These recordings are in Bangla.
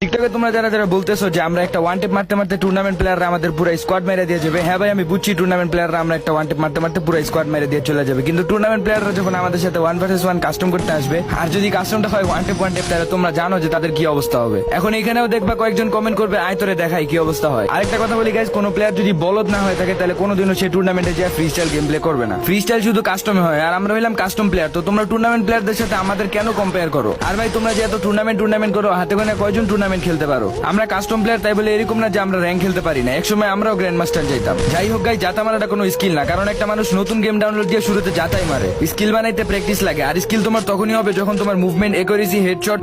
টিকটকে তোমরা যারা যারা বলতেছো যে আমরা একটা ওয়ান টেপ মারতে মারতে টুর্নামেন্ট প্লেয়াররা আমাদের পুরো স্কোয়াড মেরে দিয়ে যাবে। হ্যাঁ ভাই, আমি বুঝছি টুর্নামেন্ট প্লেয়াররা আমরা একটা ওয়ান টেপ মারতে মারতে পুরো স্কোয়াড মেরে দিয়ে চলে যাবে, কিন্তু টুর্নামেন্ট প্লেয়াররা যখন আমাদের সাথে 1 vs 1 কাস্টম করতে আসবে, আর যদি কাস্টমটা হয় ওয়ান টেপ তাহলে তোমরা জানো যে তাদের কি অবস্থা হবে। এখন এখানেও দেখবা কয়েকজন কমেন্ট করবে আয় তোরে দেখাই কি অবস্থা হয়। আরেকটা কথা বলি গাইস, কোনো প্লেয়ার যদি বলদ না হয়ে থাকে তাহলে কোনোদিনও সেই টুর্নামেন্টে যে ফ্রি স্টাইল গেম প্লে করবে না। ফ্রি স্টাইল শুধু কাস্টমে হয়, আর আমরা হইলাম কাস্টম প্লেয়ার। তো তোমরা টুর্নামেন্ট প্লেয়ারদের সাথে আমাদের কেন কম্পেয়ার করো? আর ভাই তোমরা যে এত টুর্নামেন্ট করো, হাতে গোনা কয়জন টুর্নামেন্ট খেলতে পারো? আমরা কাস্টম প্লেয়ার, তাই বলে এরকম না যে আমরা র্যাঙ্ক খেলতে পারি না। একসময় আমরাও গ্র্যান্ড মাস্টার যাইতাম। যাই হোক গাই, জাতা মারাটা কোনো স্কিল না, কারণ একটা মানুষ নতুন গেম ডাউনলোড দিয়ে শুরুতে জাতাই মারে। স্কিল বানাইতে প্র্যাকটিস লাগে, আর স্কিল তোমার তখনই হবে যখন তোমার মুভমেন্ট, একুরেসি, হেডশট।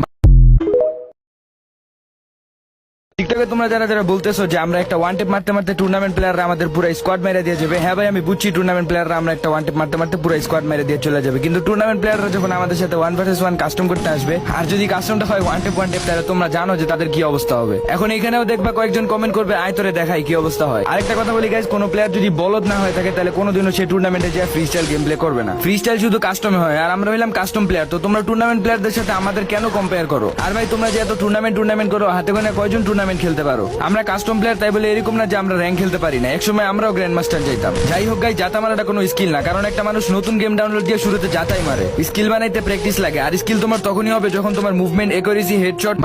টিকটকে তোমরা যারা যারা বলতেছো যে আমরা একটা ওয়ান টেপ মারতে মারতে টুর্নামেন্ট প্লেয়াররা আমাদের পুরো স্কোয়াড মেরে দিয়ে যাবে। হ্যাঁ ভাই, আমি বুঝছি টুর্নামেন্ট প্লেয়াররা আমরা একটা ওয়ান টেপ মারতে মারতে পুরো স্কোয়াড মেরে দিয়ে চলে যাবে, কিন্তু টুর্নামেন্ট প্লেয়াররা যখন আমাদের সাথে 1 vs 1 কাস্টম করতে আসবে, আর যদি কাস্টমটা হয় ওয়ান টেপ তাহলে তোমরা জানো যে তাদের কি অবস্থা হবে। এখন এখানেও দেখবা কয়েকজন কমেন্ট করবে আয় তোরে দেখাই কি অবস্থা হয়। আরেকটা কথা বলি গাইস, কোনো প্লেয়ার যদি বলদ না হয়ে থাকে তাহলে কোনোদিনও সেই টুর্নামেন্টে যে ফ্রি স্টাইল গেম প্লে করবে না। ফ্রি স্টাইল শুধু কাস্টমে হয়, আর আমরা হইলাম কাস্টম প্লেয়ার। তো তোমরা টুর্নামেন্ট প্লেয়ারদের সাথে আমাদের কেন কম্পেয়ার করো? আর ভাই তোমরা যে এত টুর্নামেন্ট করো, হাতে গোনা কয়জন টুর্নামেন্ট খেলতে পারো? আমরা কাস্টম প্লেয়ার, তাই বলে এরকম না যে আমরা র্যাঙ্ক খেলতে পারি না। একসময় আমরাও গ্র্যান্ড মাস্টার যাইতাম। যাই হোক গাই, জাতা মারাটা কোনো স্কিল না, কারণ একটা মানুষ নতুন গেম ডাউনলোড দিয়ে শুরুতে জাতাই মারে। স্কিল বানাইতে প্র্যাকটিস লাগে, আর স্কিল তোমার তখনই হবে যখন তোমার মুভমেন্ট, একুরেসি, হেডশট